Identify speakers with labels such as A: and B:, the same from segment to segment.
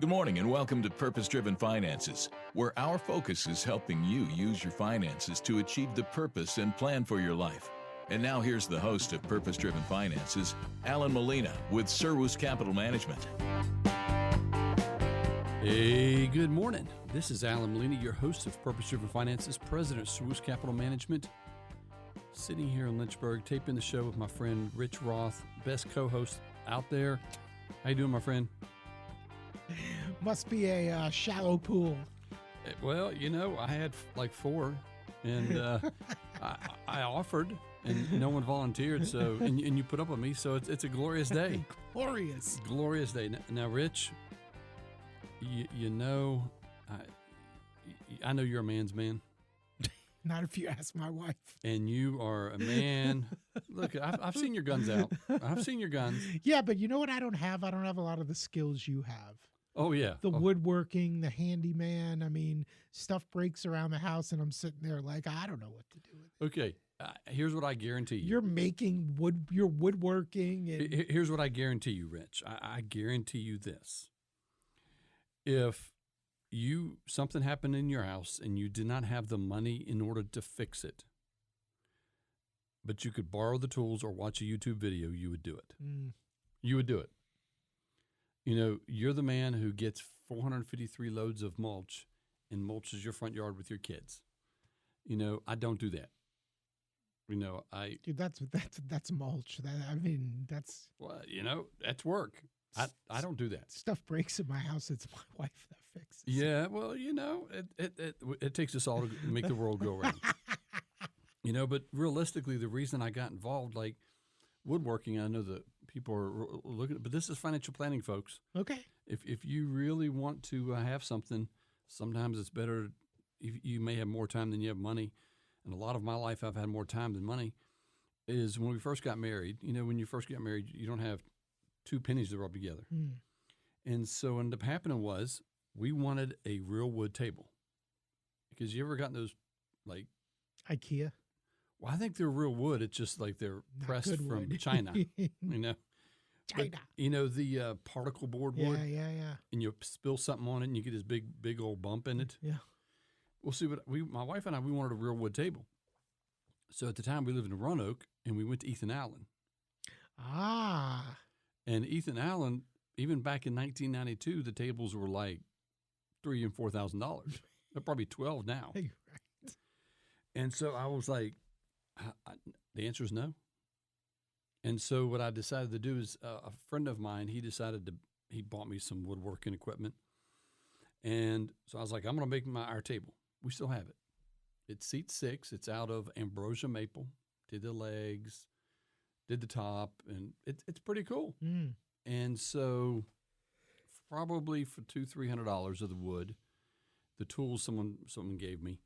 A: Good morning and welcome to Purpose Driven Finances, where our focus is helping you use your finances to achieve the purpose and plan for your life. And now here's the host of Purpose Driven Finances, Alan Molina with Serwus Capital Management.
B: Hey, good morning. This is Alan Molina, your host of Purpose Driven Finances, president of Serwus Capital Management. Sitting here in Lynchburg, taping the show with my friend Rich Roth, best co-host out there. How you doing, my friend?
C: Must be a shallow pool.
B: Well, you know, I had like 4, and I offered, and no one volunteered. So, and you put up with me. So it's a glorious day. glorious day. Now, Rich, you know, I know you're a man's man.
C: Not if you ask my wife.
B: And you are a man. Look, I've seen your guns out. I've seen your guns.
C: Yeah, but you know what I don't have? I don't have a lot of the skills you have.
B: Oh, yeah.
C: The woodworking, the handyman. I mean, stuff breaks around the house, and I'm sitting there like, I don't know what to do with it.
B: Okay, here's what I guarantee you.
C: You're making wood, you're woodworking. And
B: here's what I guarantee you, Rich. I guarantee you this. If something happened in your house and you did not have the money in order to fix it, but you could borrow the tools or watch a YouTube video, you would do it. You would do it. You know, you're the man who gets 453 loads of mulch and mulches your front yard with your kids. You know, I don't do that. You know,
C: dude, that's mulch. That's
B: well, you know, that's work. I don't do that.
C: Stuff breaks in my house. It's my wife that fixes.
B: Yeah, well, you know, it takes us all to make the world go round. You know, but realistically, the reason I got involved, like woodworking, I know that people are looking at, but this is financial planning, folks.
C: Okay.
B: If you really want to have something, sometimes it's better. You may have more time than you have money, and a lot of my life I've had more time than money. Is when we first got married. You know, when you first get married, you don't have 2 pennies to rub together. And so what ended up happening was we wanted a real wood table. Because you ever gotten those, like...
C: IKEA?
B: Well, I think they're real wood. It's just like they're pressed from China, you know.
C: China.
B: But, you know, the particle board wood?
C: Yeah.
B: And you spill something on it and you get this big old bump in it.
C: Yeah.
B: Well, see, my wife and I, we wanted a real wood table. So at the time we lived in Roanoke and we went to Ethan Allen.
C: Ah.
B: And Ethan Allen, even back in 1992, the tables were like $3,000 and $4,000. They're probably 12 now.
C: You're right.
B: And so I was like, the answer is no. And so what I decided to do is a friend of mine, he bought me some woodworking equipment. And so I was like, I'm going to make our table. We still have it. It's seat 6. It's out of ambrosia maple. Did the legs, did the top, and it's pretty cool. And so probably for $200-$300 of the wood, the tools someone gave me,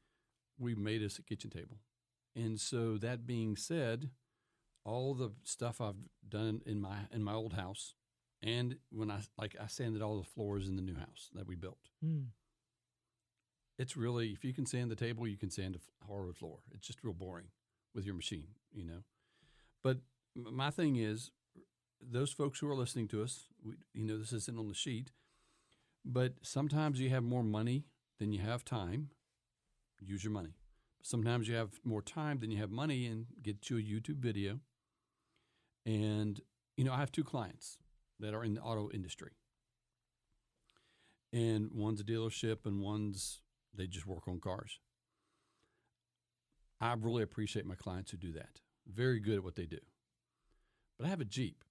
B: we made us a kitchen table. And so that being said, all the stuff I've done in my old house, and when I sanded all the floors in the new house that we built. It's really, if you can sand the table, you can sand a hardwood floor. It's just real boring with your machine, you know. But my thing is, those folks who are listening to us, you know, this isn't on the sheet, but sometimes you have more money than you have time. Use your money. Sometimes you have more time than you have money, and get you a YouTube video. And, you know, I have 2 clients that are in the auto industry. And one's a dealership and they just work on cars. I really appreciate my clients who do that. Very good at what they do. But I have a Jeep.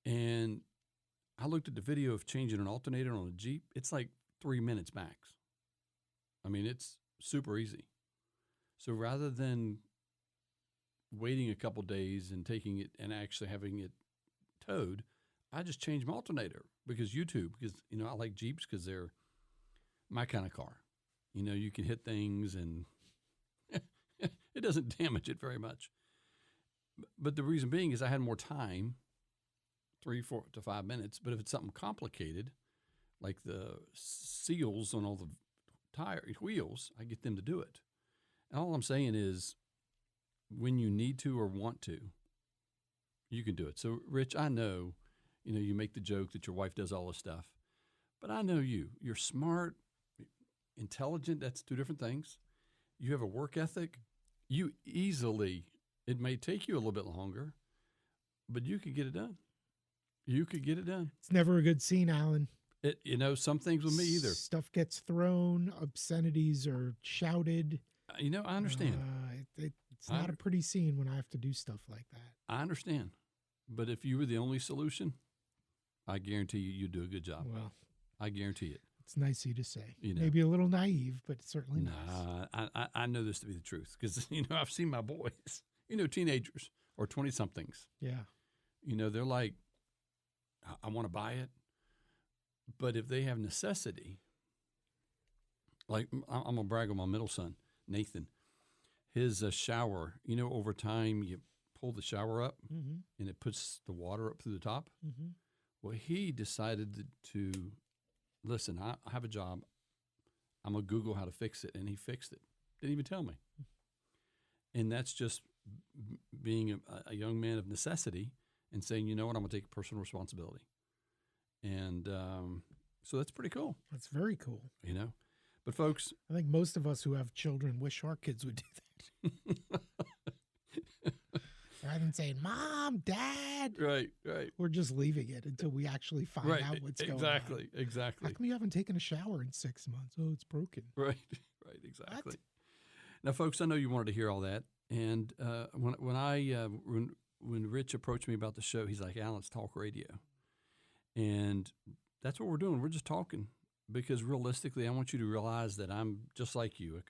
B: And I looked at the video of changing an alternator on a Jeep. It's like 3 minutes max. I mean, it's super easy. So rather than waiting a couple days and taking it and actually having it towed, I just changed my alternator because you know, I like Jeeps because they're my kind of car. You know, you can hit things and it doesn't damage it very much. But the reason being is I had more time, 3, 4 to 5 minutes. But if it's something complicated, like the seals on all the wheels, I get them to do it. And all I'm saying is when you need to or want to, you can do it. So, Rich, I know, you make the joke that your wife does all this stuff. But I know you. You're smart, intelligent. That's two different things. You have a work ethic. You easily, it may take you a little bit longer, but you could get it done. You could get it done.
C: It's never a good scene, Alan.
B: Some things with me either.
C: Stuff gets thrown, obscenities are shouted.
B: I understand.
C: It's not a pretty scene when I have to do stuff like that.
B: I understand. But if you were the only solution, I guarantee you'd do a good job.
C: Well,
B: I guarantee it.
C: it's nice of you to say.
B: You know.
C: Maybe a little naive, but certainly nice.
B: I know this to be the truth because, I've seen my boys, teenagers or 20-somethings.
C: Yeah.
B: They're like, I want to buy it. But if they have necessity, like I'm going to brag on my middle son, Nathan, his shower, over time you pull the shower up and it puts the water up through the top.
C: Mm-hmm.
B: Well, he decided to listen, I have a job. I'm going to Google how to fix it. And he fixed it. Didn't even tell me. And that's just being a young man of necessity and saying, you know what, I'm going to take personal responsibility. And so that's pretty cool.
C: That's very cool.
B: But folks,
C: I think most of us who have children wish our kids would do that. Rather than saying, Mom, Dad.
B: Right.
C: We're just leaving it until we actually find out what's going on.
B: Exactly.
C: How come you haven't taken a shower in 6 months? Oh, it's broken.
B: Right, exactly.
C: What?
B: Now, folks, I know you wanted to hear all that. And when Rich approached me about the show, he's like, Alan, let's talk radio. And that's what we're doing. We're just talking because realistically, I want you to realize that I'm just like you,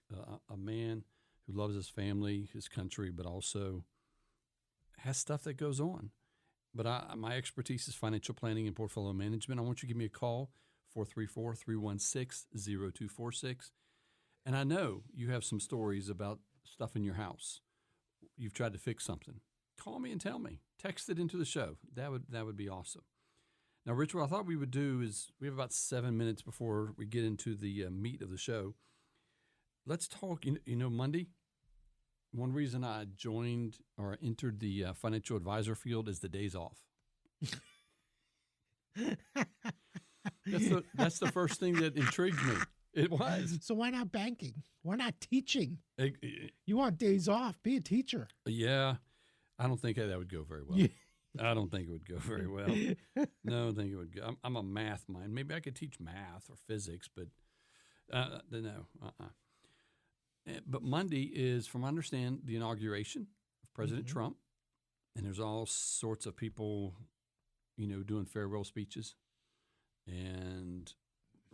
B: a man who loves his family, his country, but also has stuff that goes on. But my expertise is financial planning and portfolio management. I want you to give me a call, 434-316-0246. And I know you have some stories about stuff in your house. You've tried to fix something. Call me and tell me. Text it into the show. That would be awesome. Now, Rich, what I thought we would do is we have about 7 minutes before we get into the meat of the show. Let's talk, Monday. One reason I joined or entered the financial advisor field is the days off. That's the first thing that intrigued me. It was.
C: So why not banking? Why not teaching? You want days off? Be a teacher.
B: Yeah. I don't think that would go very well. I don't think it would go very well. No, I don't think it would go. I'm a math mind. Maybe I could teach math or physics, but no. But Monday is, from what I understand, the inauguration of President Trump. And there's all sorts of people, doing farewell speeches and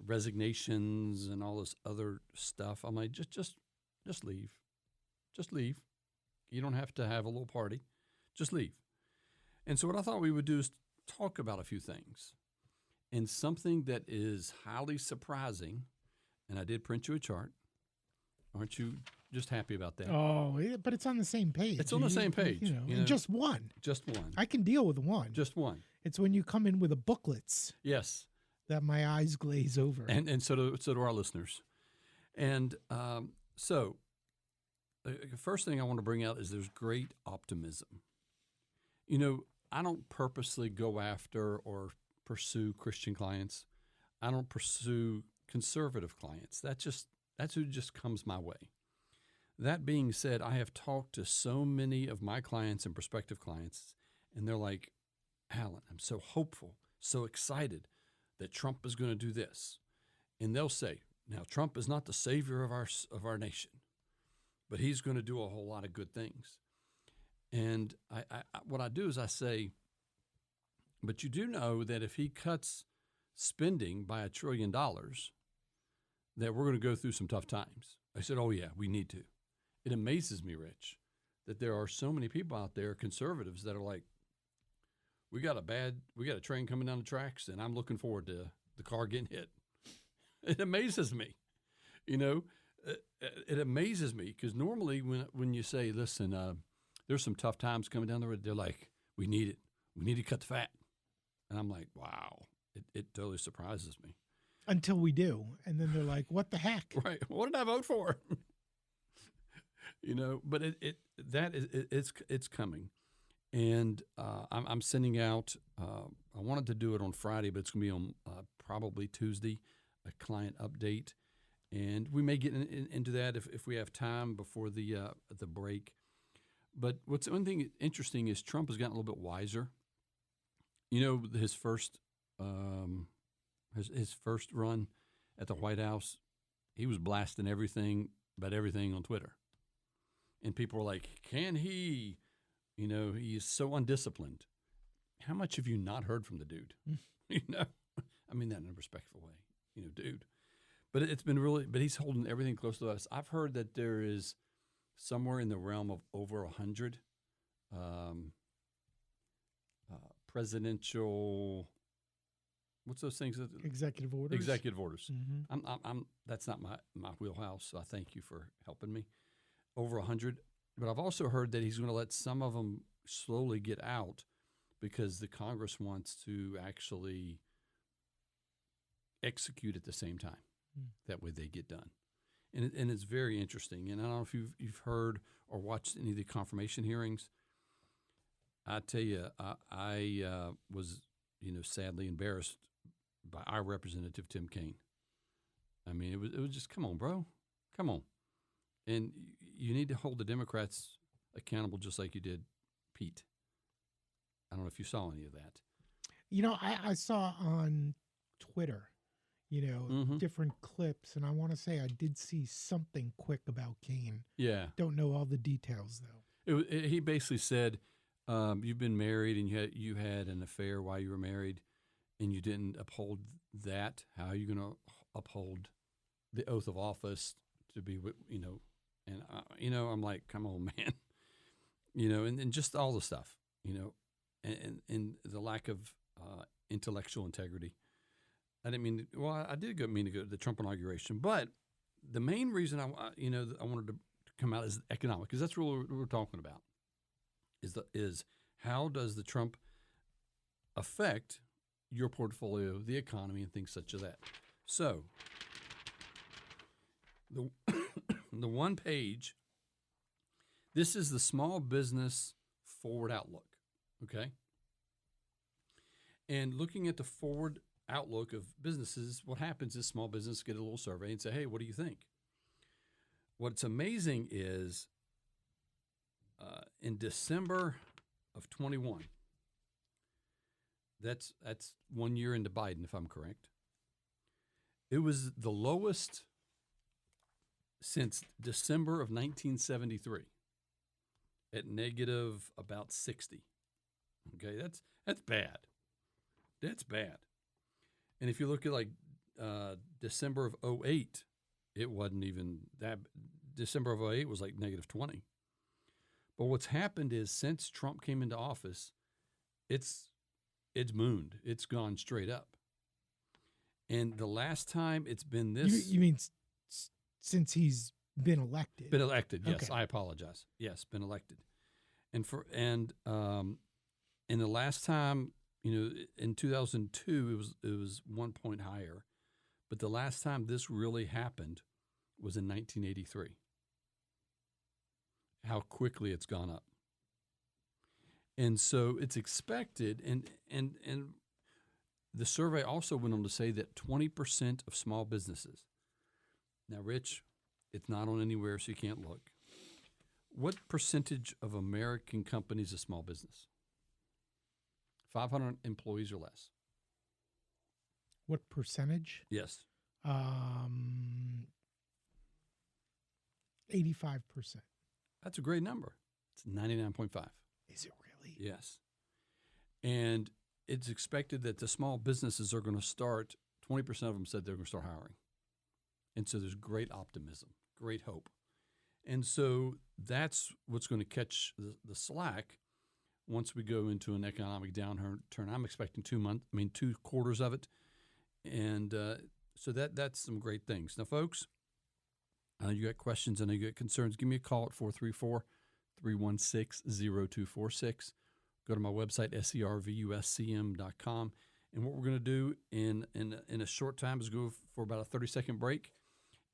B: resignations and all this other stuff. I'm like, just leave. Just leave. You don't have to have a little party. Just leave. And so what I thought we would do is talk about a few things. And something that is highly surprising, and I did print you a chart. Aren't you just happy about that?
C: Oh, but it's on the same page.
B: It's on the same page.
C: And just one.
B: Just one.
C: I can deal with one.
B: Just one.
C: It's when you come in with the booklets.
B: Yes.
C: That my eyes glaze over.
B: And so do our listeners. And so the first thing I want to bring out is there's great optimism. I don't purposely go after or pursue Christian clients. I don't pursue conservative clients. That's who just comes my way. That being said, I have talked to so many of my clients and prospective clients, and they're like, Alan, I'm so hopeful, so excited that Trump is going to do this. And they'll say, now, Trump is not the savior of our nation, but he's going to do a whole lot of good things. And what I do is I say, but you do know that if he cuts spending by $1 trillion, that we're going to go through some tough times. I said, oh, yeah, we need to. It amazes me, Rich, that there are so many people out there, conservatives, that are like, we got a train coming down the tracks, and I'm looking forward to the car getting hit. It amazes me. It amazes me because normally when you say, listen, there's some tough times coming down the road, they're like, we need it. We need to cut the fat. And I'm like, wow, it totally surprises me.
C: Until we do. And then they're like, what the heck?
B: Right. What did I vote for? But it's coming. And I'm sending out, I wanted to do it on Friday, but it's going to be on probably Tuesday, a client update. And we may get into that if we have time before the break. But what's one thing interesting is Trump has gotten a little bit wiser. You know, his first run at the White House, he was blasting everything about everything on Twitter. And people were like, can he? You know, he is so undisciplined. How much have you not heard from the dude? You know, I mean that in a respectful way, you know, dude. But it's been really, but he's holding everything close to us. I've heard that there is somewhere in the realm of over 100 presidential, what's those things?
C: Executive orders.
B: Executive orders.
C: Mm-hmm.
B: I'm that's not my wheelhouse, so I thank you for helping me. Over 100. But I've also heard that he's going to let some of them slowly get out because the Congress wants to actually execute at the same time. That way they get done. And it's very interesting. And I don't know if you've heard or watched any of the confirmation hearings. I tell you, I was, you know, sadly embarrassed by our representative, Tim Kaine. I mean, it was just, come on, bro. Come on. And you need to hold the Democrats accountable just like you did Pete. I don't know if you saw any of that.
C: You know, I saw on Twitter, you know, different clips, and I want to say I did see something quick about Kaine.
B: Yeah.
C: Don't know all the details, though.
B: He basically said, you've been married and you had an affair while you were married and you didn't uphold that. How are you going to uphold the oath of office to be, you know, and, you know, I'm like, come on, man, you know, and just all the stuff, you know, and the lack of intellectual integrity. I didn't mean to, well, I did mean to go to the Trump inauguration, but the main reason I wanted to come out is economic, because that's really what we're talking about. Is how does the Trump affect your portfolio, the economy, and things such as that? So the one page, this is the small business forward outlook, okay? And looking at the forward outlook of businesses, what happens is small business get a little survey and say, hey, what do you think? What's amazing is in December of 21, that's 1 year into Biden, if I'm correct, it was the lowest since December of 1973 at negative about 60. Okay, that's bad. That's bad. And if you look at like December of 08, it wasn't even that. December of 08 was like negative 20. But what's happened is since Trump came into office, it's mooned. It's gone straight up. And the last time it's been this,
C: you mean since he's been elected?
B: Been elected, yes.
C: Okay.
B: I apologize. Yes, been elected. And the last time, you know, in 2002, it was 1 point higher. But the last time this really happened was in 1983. How quickly it's gone up. And so it's expected, and the survey also went on to say that 20% of small businesses. Now, Rich, it's not on anywhere, so you can't look. What percentage of American companies is small business? 500 employees or less.
C: What percentage?
B: Yes.
C: 85%.
B: That's a great number. It's 99.5.
C: Is it really?
B: Yes. And it's expected that the small businesses are going to start, 20% of them said they're going to start hiring. And so there's great optimism, great hope. And so that's what's going to catch the slack once we go into an economic downturn. I'm expecting 2 quarters of it. And so that's some great things. Now, folks, I know you got questions. I know you got concerns. Give me a call at 434-316-0246. Go to my website, servuscm.com. And what we're going to do in a short time is go for about a 30-second break.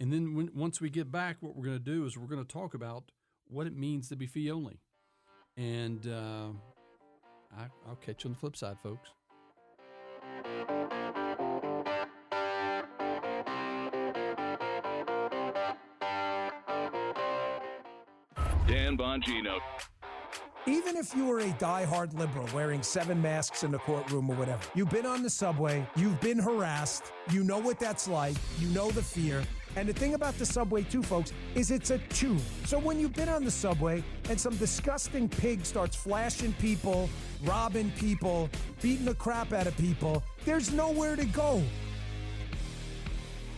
B: And then once we get back, what we're going to do is we're going to talk about what it means to be fee only. And I'll catch you on the flip side, folks.
A: Bongino.
D: Even if you are a diehard liberal wearing 7 masks in the courtroom or whatever, you've been on the subway, you've been harassed, you know what that's like, you know the fear. And the thing about the subway too, folks, is it's a tube. So when you've been on the subway and some disgusting pig starts flashing people, robbing people, beating the crap out of people, there's nowhere to go.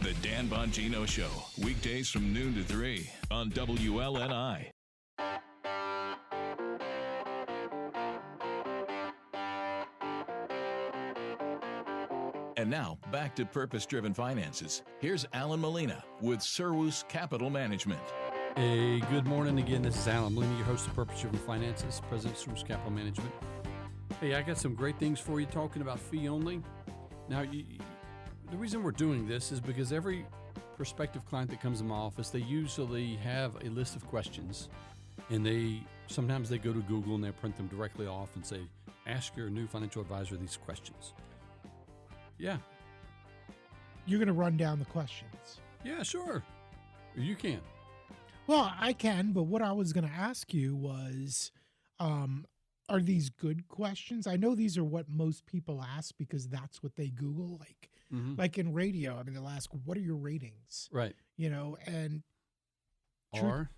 A: The Dan Bongino Show, weekdays from noon to 3 on WLNI. And now, back to Purpose-Driven Finances. Here's Alan Molina with Serwus Capital Management.
B: Hey, good morning again. This is Alan Molina, your host of Purpose-Driven Finances, president of Serwus Capital Management. Hey, I got some great things for you talking about fee only. Now, the reason we're doing this is because every prospective client that comes in my office, they usually have a list of questions, and sometimes they go to Google and they print them directly off and say, ask your new financial advisor these questions. Yeah.
C: You're going to run down the questions.
B: Yeah, sure. You can.
C: Well, I can, but what I was going to ask you was, are these good questions? I know these are what most people ask because that's what they Google. Like in radio, I mean, they'll ask, what are your ratings?
B: Right.
C: You know, and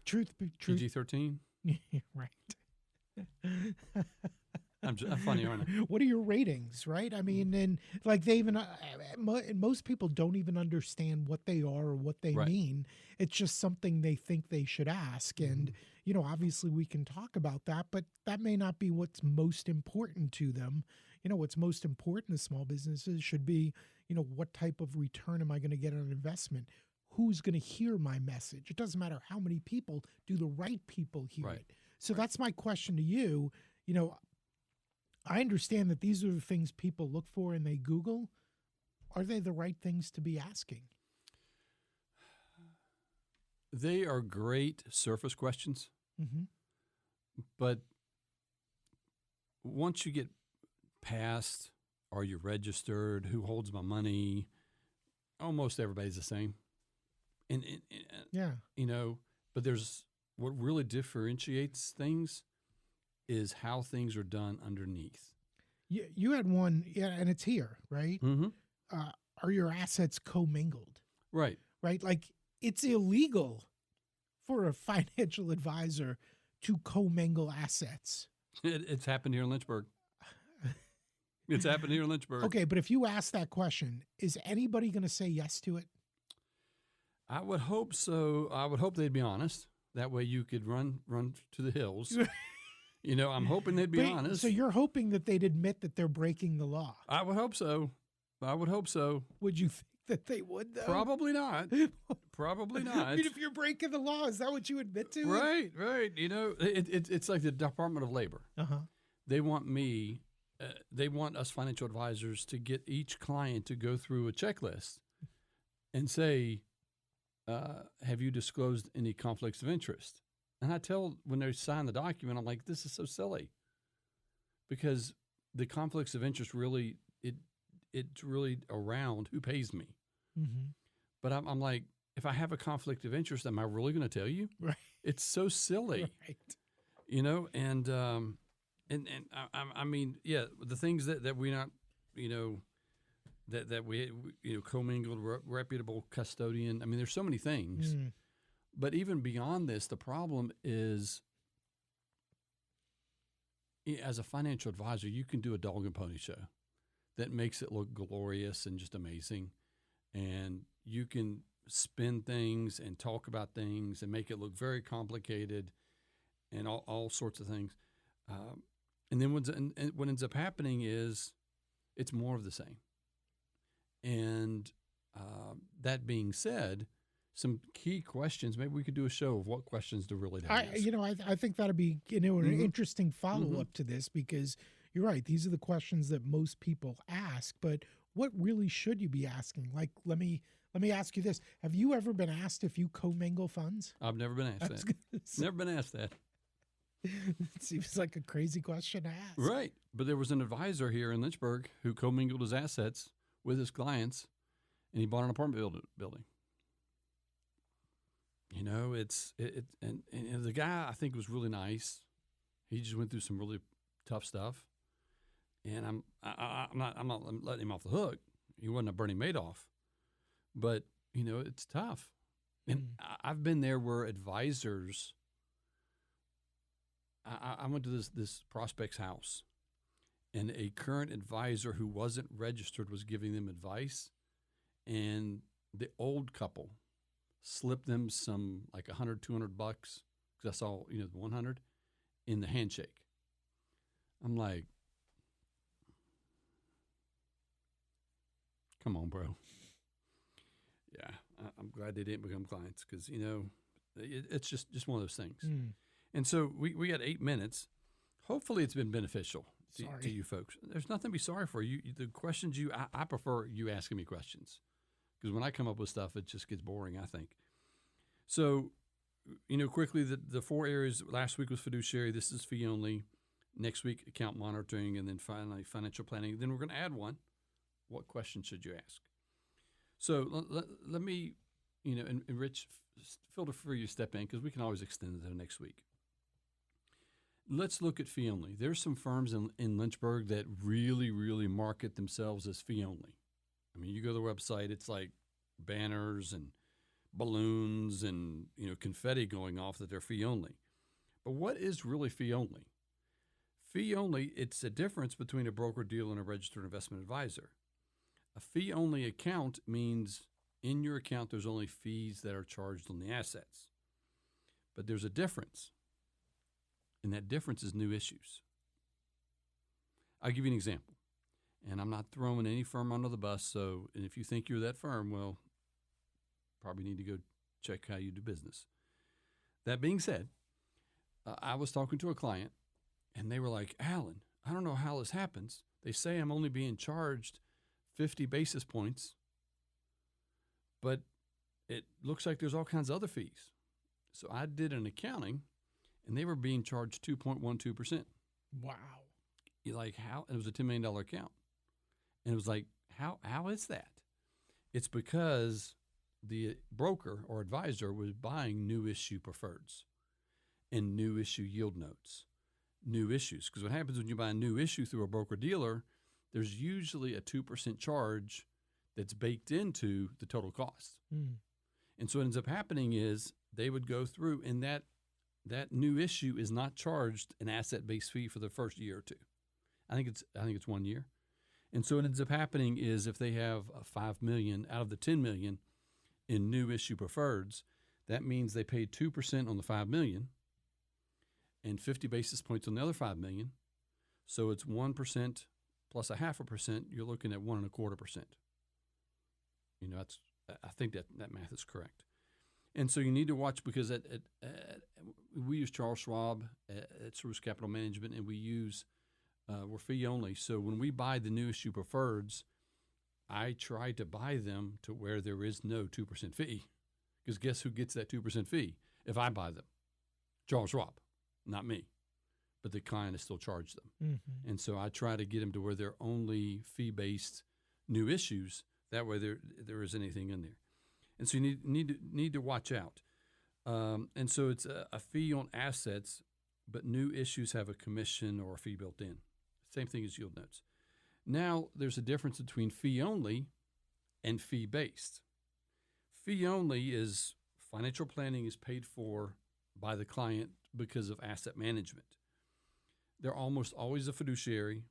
B: truth. PG-13.
C: Right.
B: I'm funny, aren't I?
C: What are your ratings, right? I mean, and like they even, most people don't even understand what they are or what they mean. It's just something they think they should ask. And, you know, obviously we can talk about that, but that may not be what's most important to them. You know, what's most important to small businesses should be, you know, what type of return am I going to get on an investment? Who's going to hear my message? It doesn't matter how many people, do the right people hear it? So that's my question to you. You know, I understand that these are the things people look for and they Google. Are they the right things to be asking?
B: They are great surface questions. But once you get past, are you registered? Who holds my money? Almost everybody's the same. And you know, but there's what really differentiates things is how things are done underneath.
C: You had one, and it's here, right? Are your assets commingled?
B: Right.
C: Right? Like, it's illegal for a financial advisor to commingle assets.
B: It's happened here in Lynchburg. It's happened here in Lynchburg.
C: Okay, but if you ask that question, is anybody going to say yes to it?
B: I would hope so. I would hope they'd be honest. That way you could run to the hills. You know, I'm hoping they'd be honest.
C: So you're hoping that they'd admit that they're breaking the law?
B: I would hope so.
C: Would you think that they would, though?
B: Probably not. Probably not.
C: I mean, if you're breaking the law, is that what you admit to?
B: Right. You know, it's like the Department of Labor. They want they want us financial advisors to get each client to go through a checklist and say, have you disclosed any conflicts of interest? And I tell when they sign the document, I'm like, this is so silly, because the conflicts of interest really, it's really around who pays me. But I'm like, if I have a conflict of interest, am I really going to tell you?
C: Right.
B: It's so silly.
C: Right.
B: You know, and I mean, yeah, the things that we not, you know, that we you know, commingled, reputable custodian. I mean, there's so many things. But even beyond this, the problem is, as a financial advisor, you can do a dog and pony show that makes it look glorious and just amazing. And you can spin things and talk about things and make it look very complicated and all sorts of things. And then what ends up happening is it's more of the same. And that being said, some key questions. Maybe we could do a show of what questions to really ask.
C: I think that'd be an interesting follow-up to this, because you're right. These are the questions that most people ask, but what really should you be asking? Like, let me ask you this. Have you ever been asked if you commingle funds?
B: I've never been asked that. Never been asked that.
C: It seems like a crazy question to ask.
B: Right. But there was an advisor here in Lynchburg who commingled his assets with his clients, and he bought an apartment building. And the guy I think was really nice. He just went through some really tough stuff, and I'm not letting him off the hook. He wasn't a Bernie Madoff, but it's tough. And I've been there where advisors. I went to this prospect's house, and a current advisor who wasn't registered was giving them advice, and the old couple slipped them some like $100, $200 because I saw the 100 in the handshake. I'm like, come on, bro. Yeah, I'm glad they didn't become clients because it's just one of those things. And so we got 8 minutes. Hopefully, it's been beneficial to you folks. There's nothing to be sorry for. The questions I prefer you asking me questions. Because when I come up with stuff, it just gets boring, I think. So, quickly, the 4 areas. Last week was fiduciary. This is fee only. Next week, account monitoring. And then finally, financial planning. Then we're going to add one. What question should you ask? So, let me, and Rich, feel free to step in because we can always extend it to next week. Let's look at fee only. There's some firms in Lynchburg that really, really market themselves as fee only. I mean, you go to the website, it's like banners and balloons and confetti going off that they're fee only. But what is really fee only? Fee only, it's a difference between a broker-dealer and a registered investment advisor. A fee-only account means in your account there's only fees that are charged on the assets. But there's a difference, and that difference is new issues. I'll give you an example. And I'm not throwing any firm under the bus, and if you think you're that firm, well, probably need to go check how you do business. That being said, I was talking to a client, and they were like, Alan, I don't know how this happens. They say I'm only being charged 50 basis points, but it looks like there's all kinds of other fees. So I did an accounting, and they were being charged 2.12%.
C: Wow.
B: You're like, how? And it was a $10 million account. And it was like, how is that? It's because the broker or advisor was buying new issue preferreds and new issue yield notes, new issues. Because what happens when you buy a new issue through a broker dealer, there's usually a 2% charge that's baked into the total cost. And so what ends up happening is they would go through, and that new issue is not charged an asset-based fee for the first year or two. I think it's 1 year. And so what ends up happening is if they have $5 million out of the $10 million in new issue preferreds, that means they paid 2% on the $5 million and 50 basis points on the other $5 million. So it's 1% plus 0.5%. You're looking at 1.25%. I think that math is correct. And so you need to watch because we use Charles Schwab at Source Capital Management, and we're fee only. So when we buy the new issue preferreds, I try to buy them to where there is no 2% fee. Because guess who gets that 2% fee if I buy them? Charles Schwab, not me. But the client is still charged them. And so I try to get them to where they're only fee-based new issues. That way there isn't anything in there. And so you need to watch out. And so it's a fee on assets, but new issues have a commission or a fee built in. Same thing as yield notes. Now, there's a difference between fee only and fee based. Fee only is financial planning is paid for by the client because of asset management. They're almost always a fiduciary.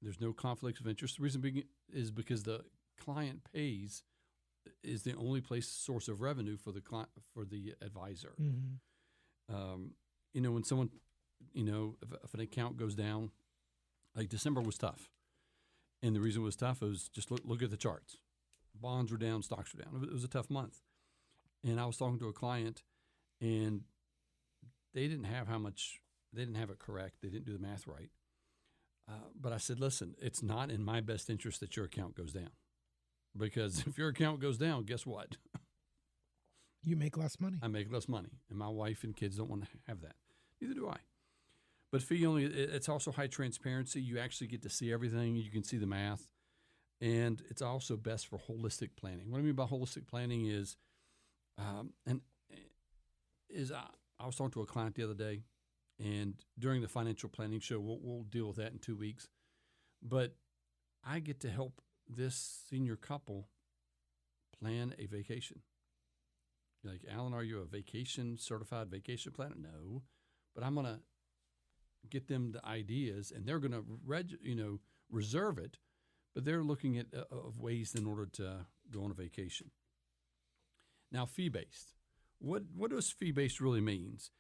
B: There's no conflicts of interest. The reason being is because the client pays is the only source of revenue for the client, for the advisor. When someone, if an account goes down, like December was tough. And the reason it was tough was just look at the charts. Bonds were down, stocks were down. It was a tough month. And I was talking to a client, and they didn't have it correct. They didn't do the math right. But I said, listen, it's not in my best interest that your account goes down. Because if your account goes down, guess what?
C: You make less money.
B: I make less money. And my wife and kids don't want to have that. Neither do I. But fee only, it's also high transparency. You actually get to see everything. You can see the math. And it's also best for holistic planning. What I mean by holistic planning is, and is I was talking to a client the other day, and during the financial planning show, we'll deal with that in 2 weeks. But I get to help this senior couple plan a vacation. You're like, Alan, are you a certified vacation planner? No, but I'm going to get them the ideas, and they're going to reserve it, but they're looking at of ways in order to go on a vacation. Now, fee-based. What does fee-based really means?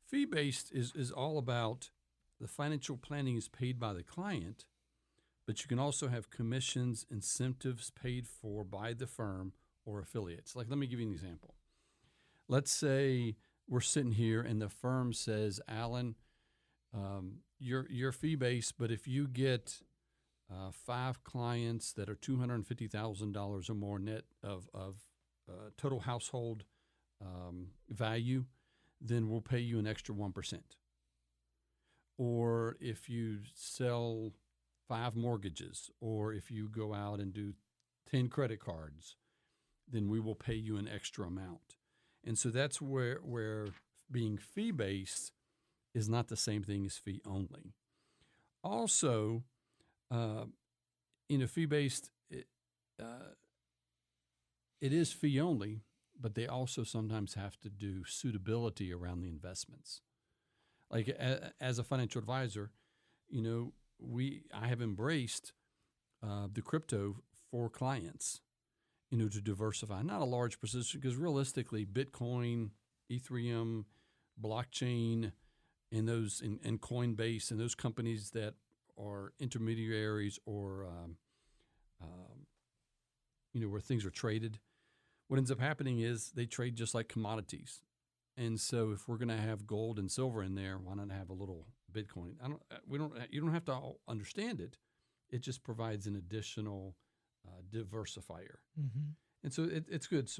B: Fee-based is all about the financial planning is paid by the client, but you can also have commissions, incentives paid for by the firm or affiliates. Like, let me give you an example. Let's say we're sitting here and the firm says, Alan, you're fee-based, but if you get 5 clients that are $250,000 or more net of total household value, then we'll pay you an extra 1%. Or if you sell 5 mortgages, or if you go out and do 10 credit cards, then we will pay you an extra amount. And so that's where being fee-based is not the same thing as fee only. Also, fee-based, it is fee only, but they also sometimes have to do suitability around the investments. Like as a financial advisor, I have embraced the crypto for clients, to diversify. Not a large position, because realistically, Bitcoin, Ethereum, blockchain, and Coinbase, and those companies that are intermediaries or where things are traded. What ends up happening is they trade just like commodities. And so if we're going to have gold and silver in there, why not have a little Bitcoin? You don't have to understand it. It just provides an additional diversifier. Mm-hmm. And so it's good.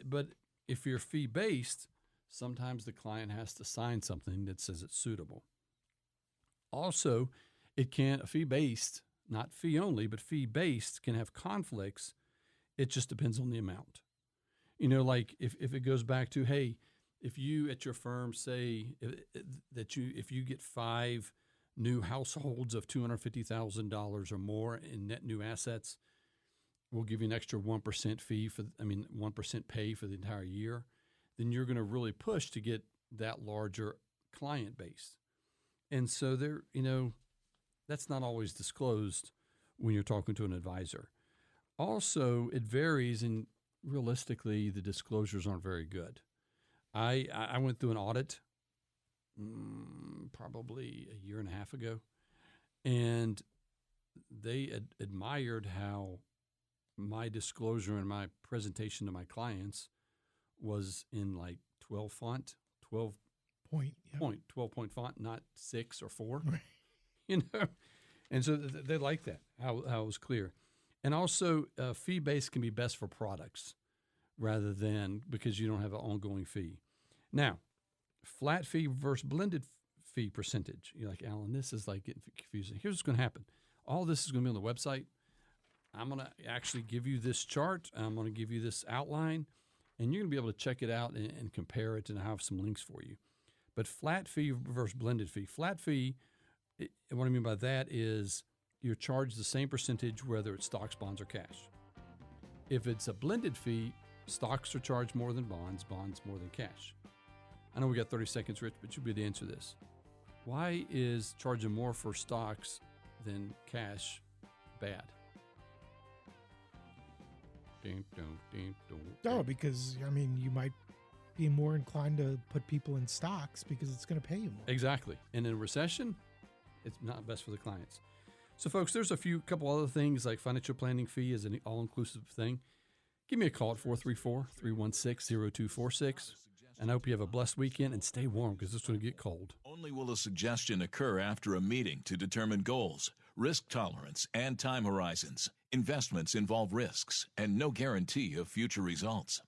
B: But if you're fee-based, sometimes the client has to sign something that says it's suitable. Also, fee-based, not fee only, but fee-based can have conflicts. It just depends on the amount. Like if it goes back to, hey, if you at your firm say if you get 5 new households of $250,000 or more in net new assets, we'll give you an extra 1% fee 1% pay for the entire year, then you're going to really push to get that larger client base. And so that's not always disclosed when you're talking to an advisor. Also, it varies, and realistically, the disclosures aren't very good. I went through an audit probably a year and a half ago, and they admired how my disclosure and my presentation to my clients was in like 12 point font, not 6 or 4, right. And so they like that, how it was clear. And also, fee-based can be best for products rather than because you don't have an ongoing fee. Now, flat fee versus blended fee percentage. You're like, Alan, this is like getting confusing. Here's what's going to happen. All this is going to be on the website. I'm going to actually give you this chart. I'm going to give you this outline, and you're going to be able to check it out and compare it, and I have some links for you. But flat fee versus blended fee. Flat fee, what I mean by that is you're charged the same percentage whether it's stocks, bonds, or cash. If it's a blended fee, stocks are charged more than bonds, bonds more than cash. I know we got 30 seconds, Rich, but you'll be able to answer this. Why is charging more for stocks than cash bad?
C: No, because, you might be more inclined to put people in stocks because it's going to pay you more.
B: Exactly. And in a recession, it's not best for the clients. So, folks, there's a couple other things like financial planning fee is an all-inclusive thing. Give me a call at 434-316-0246. And I hope you have a blessed weekend and stay warm because it's going to get cold.
A: Only will a suggestion occur after a meeting to determine goals, risk tolerance, and time horizons. Investments involve risks and no guarantee of future results.